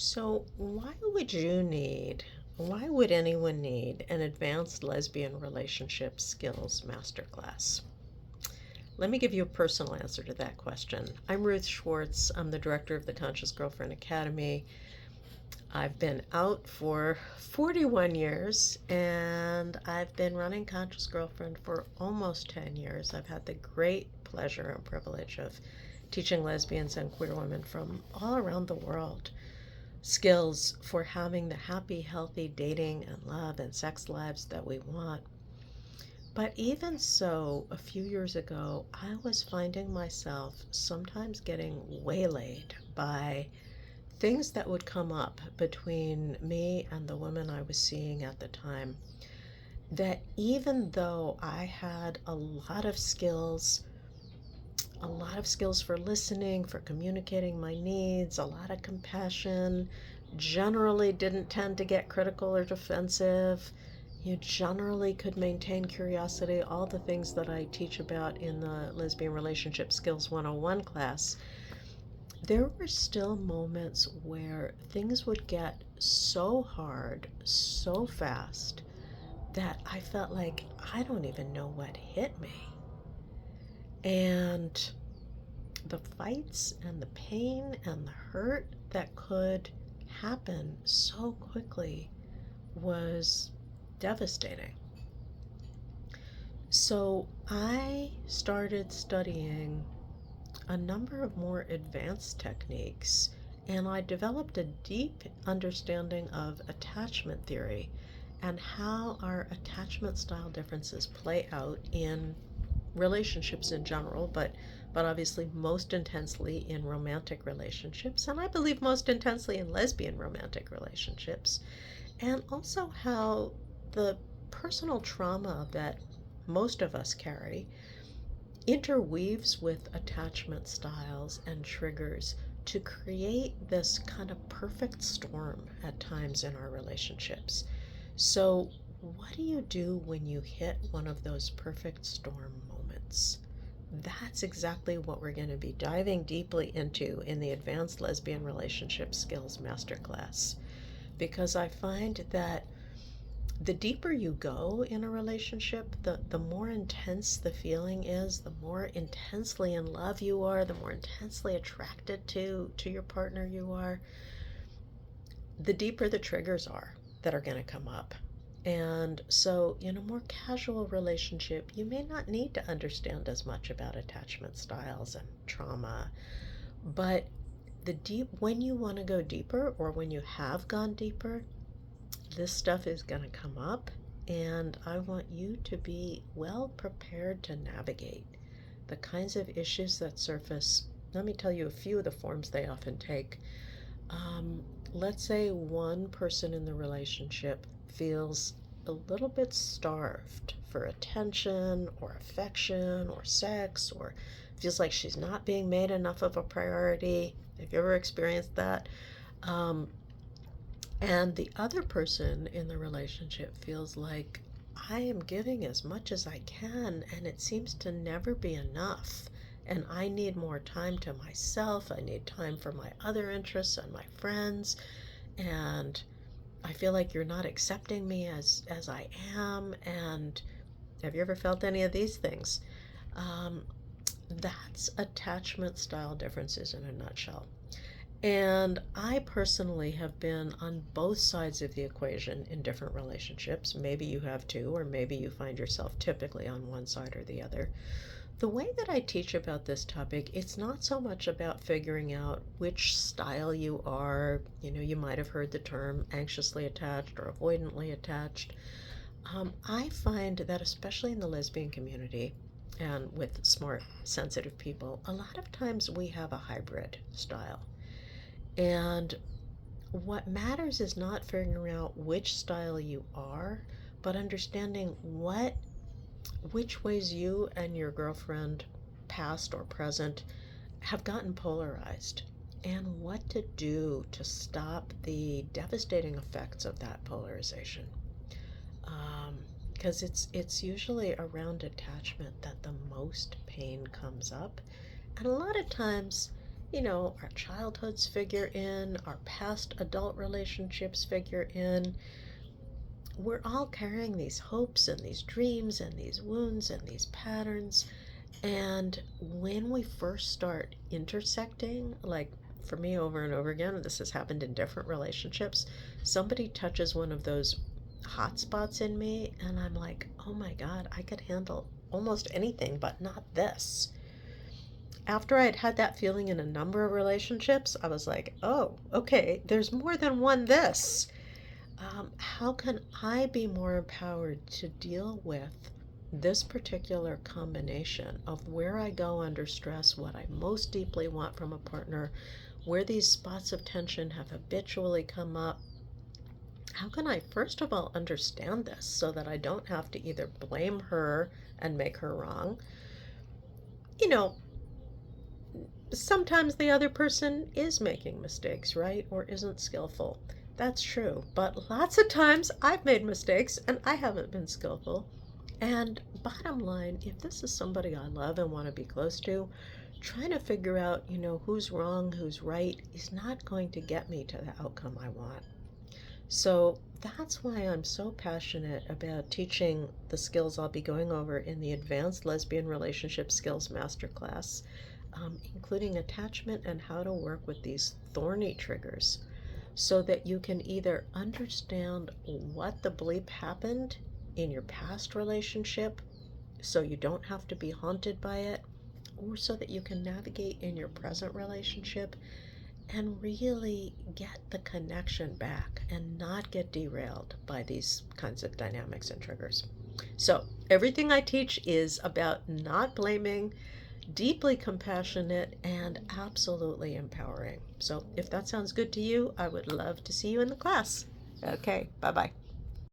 So, why would anyone need an advanced lesbian relationship skills masterclass? Let me give you a personal answer to that question. I'm Ruth Schwartz. I'm the director of the Conscious Girlfriend Academy. I've been out for 41 years and I've been running Conscious Girlfriend for almost 10 years. I've had the great pleasure and privilege of teaching lesbians and queer women from all around the world skills for having the happy, healthy dating and love and sex lives that we want. But even so, a few years ago, I was finding myself sometimes getting waylaid by things that would come up between me and the women I was seeing at the time. That even though I had a lot of skills for listening, for communicating my needs, a lot of compassion, generally didn't tend to get critical or defensive. You generally could maintain curiosity, all the things that I teach about in the Lesbian Relationship Skills 101 class. There were still moments where things would get so hard, so fast, that I felt like I don't even know what hit me. And the fights and the pain and the hurt that could happen so quickly was devastating. So I started studying a number of more advanced techniques, and I developed a deep understanding of attachment theory and how our attachment style differences play out in relationships in general, but obviously most intensely in romantic relationships, and I believe most intensely in lesbian romantic relationships, and also how the personal trauma that most of us carry interweaves with attachment styles and triggers to create this kind of perfect storm at times in our relationships. So, what do you do when you hit one of those perfect storm moments? That's exactly what we're going to be diving deeply into in the Advanced Lesbian Relationship Skills Masterclass. Because I find that the deeper you go in a relationship, the more intense the feeling is, the more intensely in love you are, the more intensely attracted to your partner you are, the deeper the triggers are that are going to come up. And so, in a more casual relationship, you may not need to understand as much about attachment styles and trauma, but when you want to go deeper or when you have gone deeper, this stuff is going to come up, and I want you to be well prepared to navigate the kinds of issues that surface. Let me tell you a few of the forms they often take. Um, let's say one person in the relationship feels a little bit starved for attention or affection or sex, or feels like she's not being made enough of a priority. Have you ever experienced that? Um, and the other person in the relationship feels like I am giving as much as I can, and it seems to never be enough. And I need more time to myself. I need time for my other interests and my friends. And I feel like you're not accepting me as I am. And have you ever felt any of these things? Um, that's attachment style differences in a nutshell. And I personally have been on both sides of the equation in different relationships. Maybe you have too, or maybe you find yourself typically on one side or the other. The way that I teach about this topic, it's not so much about figuring out which style you are. You know, you might have heard the term anxiously attached or avoidantly attached. I find that, especially in the lesbian community and with smart, sensitive people, a lot of times we have a hybrid style. And what matters is not figuring out which style you are, but understanding which ways you and your girlfriend, past or present, have gotten polarized, and what to do to stop the devastating effects of that polarization. Because it's usually around attachment that the most pain comes up, and a lot of times our childhoods figure in, our past adult relationships figure in. We're all carrying these hopes and these dreams and these wounds and these patterns. And when we first start intersecting, like for me over and over again, this has happened in different relationships, somebody touches one of those hot spots in me, and I'm like, oh my God, I could handle almost anything, but not this. After I had had that feeling in a number of relationships, I was like, oh, okay, there's more than one this. How can I be more empowered to deal with this particular combination of where I go under stress, what I most deeply want from a partner, where these spots of tension have habitually come up? How can I, first of all, understand this so that I don't have to either blame her and make her wrong? You know, Sometimes the other person is making mistakes, right? Or isn't skillful. That's true. But lots of times I've made mistakes and I haven't been skillful. And bottom line, if this is somebody I love and want to be close to, trying to figure out, who's wrong, who's right is not going to get me to the outcome I want. So that's why I'm so passionate about teaching the skills I'll be going over in the Advanced Lesbian Relationship Skills Masterclass, including attachment and how to work with these thorny triggers so that you can either understand what the bleep happened in your past relationship so you don't have to be haunted by it, or so that you can navigate in your present relationship and really get the connection back and not get derailed by these kinds of dynamics and triggers. So, everything I teach is about not blaming, deeply compassionate, and absolutely empowering. So, if that sounds good to you, I would love to see you in the class. Okay, bye bye.